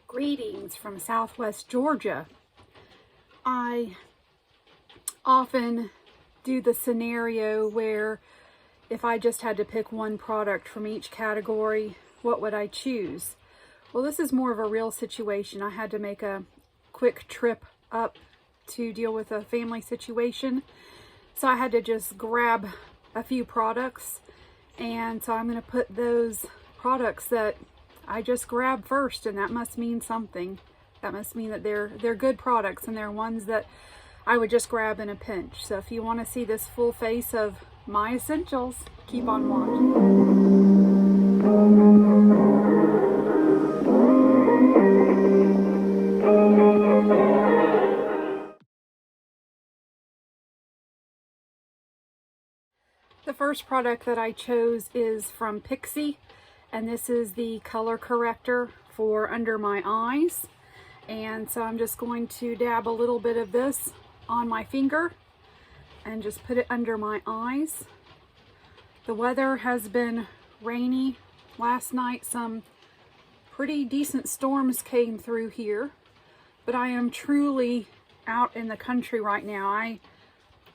Greetings from Southwest Georgia. I often do the scenario where if I just had to pick one product from each category, what would I choose? Well, this is more of a real situation. I had to make a quick trip up to deal with a family situation, so I had to just grab a few products, and so I'm going to put those products that I just grabbed first, and that must mean something. That must mean that they're good products and they're ones that I would just grab in a pinch. So if you want to see this full face of my essentials, keep on watching. The first product that I chose is from Pixi, and this is the color corrector for under my eyes. And so I'm just going to dab a little bit of this on my finger and just put it under my eyes. The weather has been rainy. Last night some pretty decent storms came through here, but I am truly out in the country right now.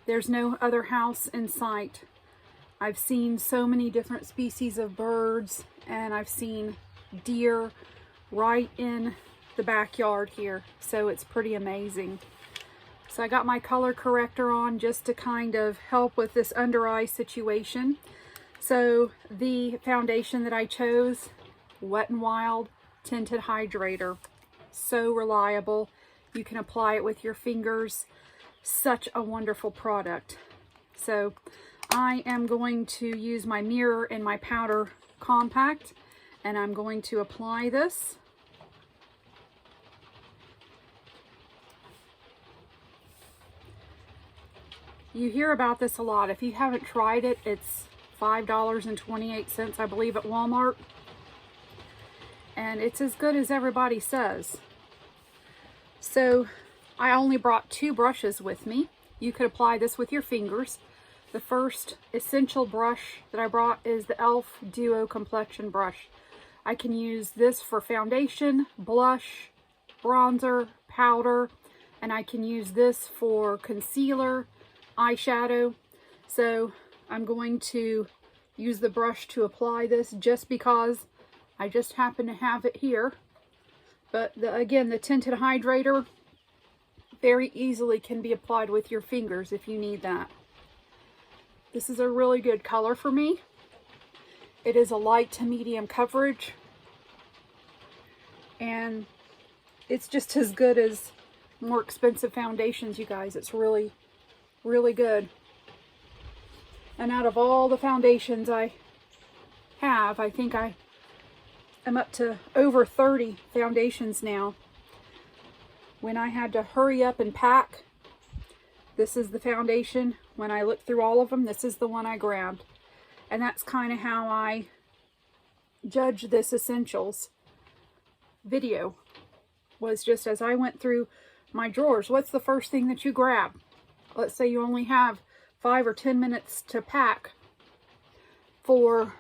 There's no other house in sight. I've seen so many different species of birds, and I've seen deer right in the backyard here, so it's pretty amazing. So I got my color corrector on just to kind of help with this under eye situation. So the foundation that I chose, Wet n Wild Tinted Hydrator. So reliable. You can apply it with your fingers. Such a wonderful product. So I am going to use my mirror and my powder compact, and I'm going to apply this. You hear about this a lot. If you haven't tried it, it's $5.28, I believe, at Walmart. And it's as good as everybody says. So I only brought 2 brushes with me. You could apply this with your fingers. The first essential brush that I brought is the e.l.f. Duo Complexion Brush. I can use this for foundation, blush, bronzer, powder, and I can use this for concealer, eyeshadow. So I'm going to use the brush to apply this just because I just happen to have it here. But again, the tinted hydrator very easily can be applied with your fingers if you need that. This is a really good color for me. It is a light to medium coverage, and it's just as good as more expensive foundations, you guys. It's really, really good. And out of all the foundations I have, I think I am up to over 30 foundations now. When I had to hurry up and pack, this is the foundation. When I looked through all of them, this is the one I grabbed. And that's kind of how I judge this essentials video. Was just as I went through my drawers, what's the first thing that you grab? Let's say you only have 5 or 10 minutes to pack for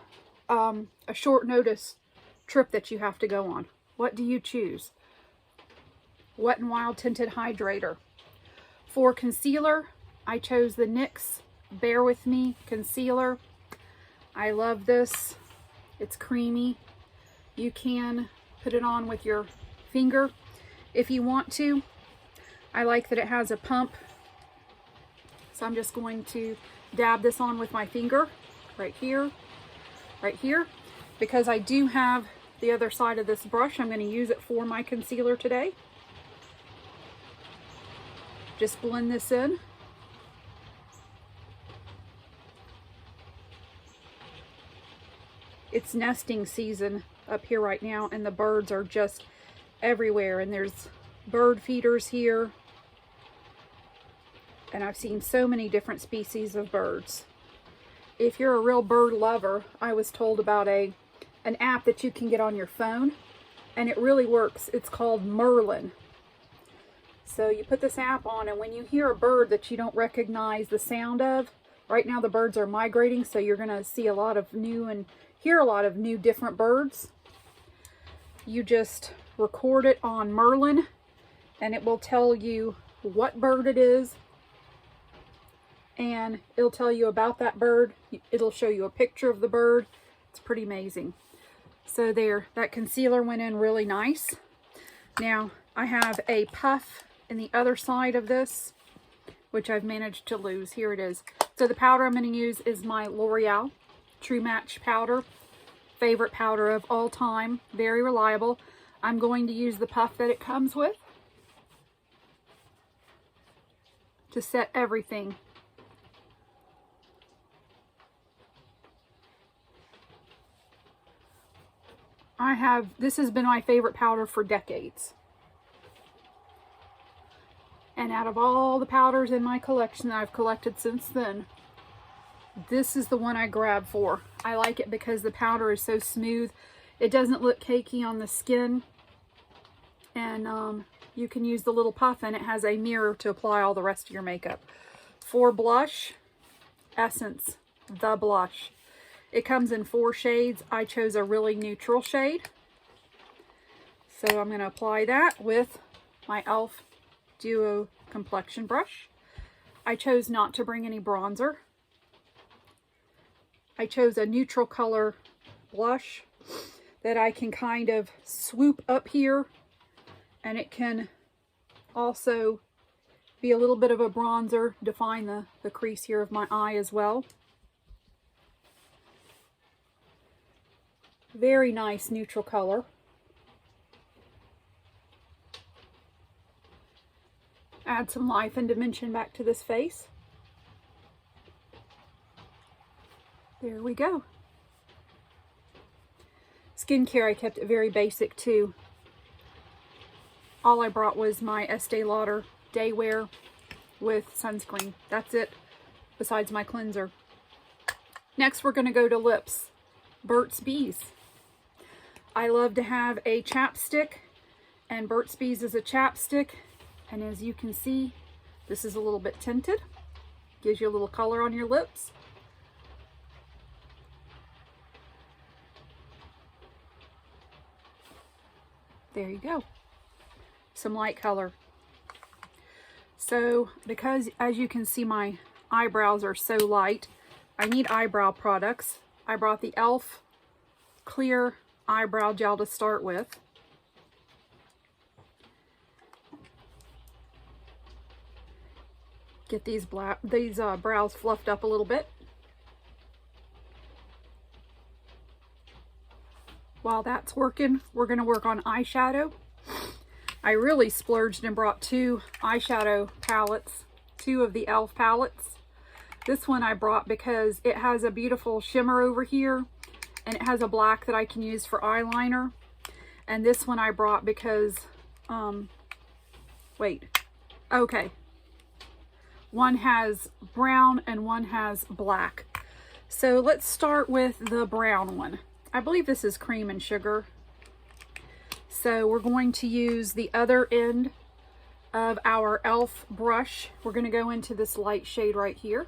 a short notice trip that you have to go on. What do you choose? Wet n Wild Tinted Hydrator. For concealer, I chose the NYX Bear With Me concealer. I love this. It's creamy. You can put it on with your finger if you want to. I like that it has a pump. So I'm just going to dab this on with my finger right here, because I do have the other side of this brush. I'm going to use it for my concealer today. Just blend this in. It's nesting season up here right now, and the birds are just everywhere, and there's bird feeders here, and I've seen so many different species of birds. If you're a real bird lover, I was told about an app that you can get on your phone, and it really works. It's called Merlin. So you put this app on, and when you hear a bird that you don't recognize the sound of, right now the birds are migrating, so you're going to see a lot of new and hear a lot of new different birds. you just record it on Merlin and it will tell you what bird it is, and it'll tell you about that bird. It'll show you a picture of the bird. It's pretty amazing. So there, that concealer went in really nice. Now I have a puff in the other side of this, which I've managed to lose. Here it is. So the powder I'm going to use is my L'Oreal True Match powder. Favorite powder of all time. Very reliable. I'm going to use the puff that it comes with to set everything. This has been my favorite powder for decades. And out of all the powders in my collection that I've collected since then, this is the one I grab for. I like it because the powder is so smooth. It doesn't look cakey on the skin. And you can use the little puff, and it has a mirror to apply all the rest of your makeup. For blush, Essence, the blush. It comes in 4 shades. I chose a really neutral shade. So I'm going to apply that with my e.l.f. Duo complexion brush. I chose not to bring any bronzer. I chose a neutral color blush that I can kind of swoop up here, and it can also be a little bit of a bronzer, define the crease here of my eye as well. Very nice neutral color. Add some life and dimension back to this face. There we go. Skincare, I kept it very basic too. All I brought was my Estee Lauder Day Wear with sunscreen. That's it, besides my cleanser. Next, we're going to go to lips. Burt's Bees. I love to have a chapstick, and Burt's Bees is a chapstick. And as you can see, this is a little bit tinted. Gives you a little color on your lips. There you go. Some light color. So, because as you can see, my eyebrows are so light, I need eyebrow products. I brought the e.l.f. Clear Eyebrow Gel to start with. Get these brows fluffed up a little bit. While that's working, we're going to work on eyeshadow. I really splurged and brought 2 eyeshadow palettes, 2 of the e.l.f. palettes. This one I brought because it has a beautiful shimmer over here, and it has a black that I can use for eyeliner. And this one I brought because, one has brown and one has black. So let's start with the brown one. I believe this is Cream and Sugar. So we're going to use the other end of our e.l.f. brush. We're going to go into this light shade right here.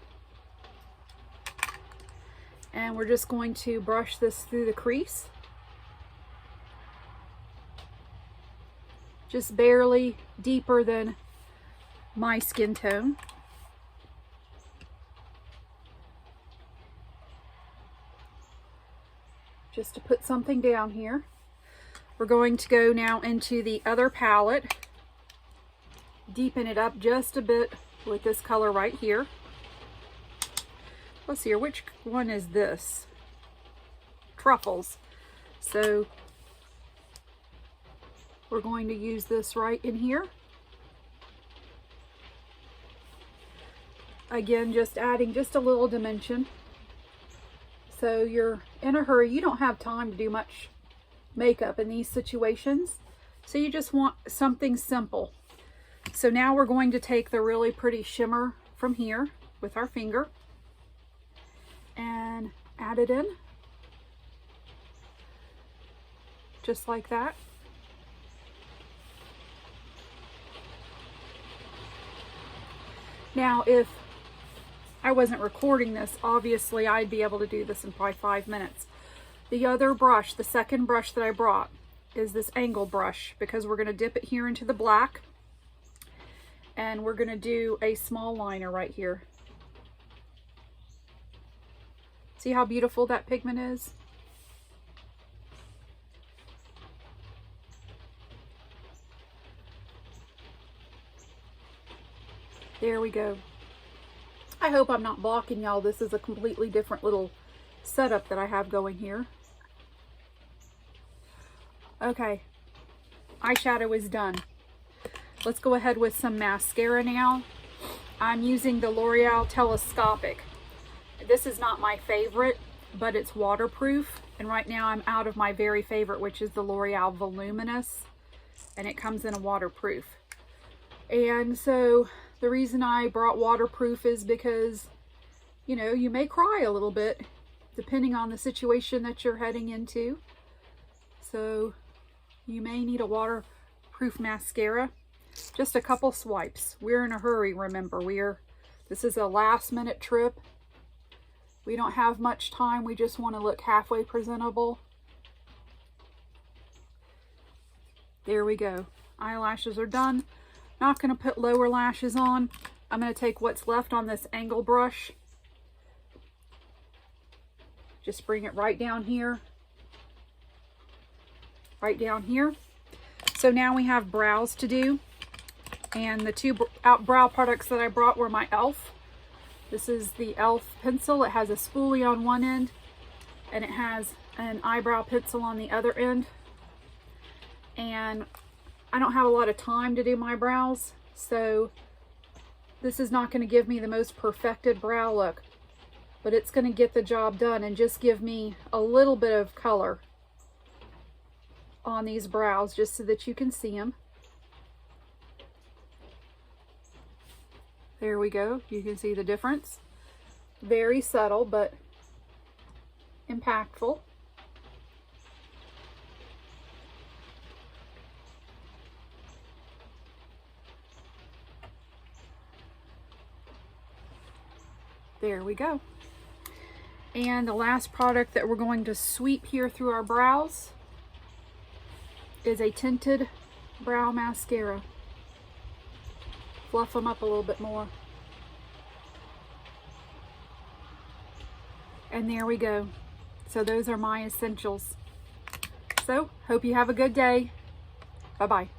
And we're just going to brush this through the crease. Just barely deeper than my skin tone. Just to put something down here. We're going to go now into the other palette. Deepen it up just a bit with this color right here. Let's see here, which one is this? Truffles. So we're going to use this right in here. Again, just adding just a little dimension. So you're in a hurry, you don't have time to do much makeup in these situations. So you just want something simple. So now we're going to take the really pretty shimmer from here with our finger and add it in. Just like that. Now, if I wasn't recording this, obviously I'd be able to do this in probably 5 minutes. The other brush, the second brush that I brought, is this angle brush, because we're going to dip it here into the black. And we're going to do a small liner right here. See how beautiful that pigment is? There we go. I hope I'm not blocking y'all. This is a completely different little setup that I have going here. Okay, eyeshadow is done. Let's go ahead with some mascara now. I'm using the L'Oreal Telescopic. This is not my favorite, but it's waterproof. And right now I'm out of my very favorite, which is the L'Oreal Voluminous. And it comes in a waterproof. And so the reason I brought waterproof is because, you know, you may cry a little bit depending on the situation that you're heading into. So you may need a waterproof mascara. Just a couple swipes. We're in a hurry, remember. This is a last minute trip. We don't have much time. We just want to look halfway presentable. There we go. Eyelashes are done. Not going to put lower lashes on. I'm going to take what's left on this angle brush. Just bring it right down here. Right down here. So now we have brows to do. And the two brow products that I brought were my e.l.f. This is the e.l.f. pencil. It has a spoolie on one end. And it has an eyebrow pencil on the other end. And I don't have a lot of time to do my brows, so this is not going to give me the most perfected brow look, but it's going to get the job done and just give me a little bit of color on these brows just so that you can see them. There we go. You can see the difference. Very subtle, but impactful. There we go. And the last product that we're going to sweep here through our brows is a tinted brow mascara. Fluff them up a little bit more. And there we go. So those are my essentials. So, hope you have a good day. Bye-bye.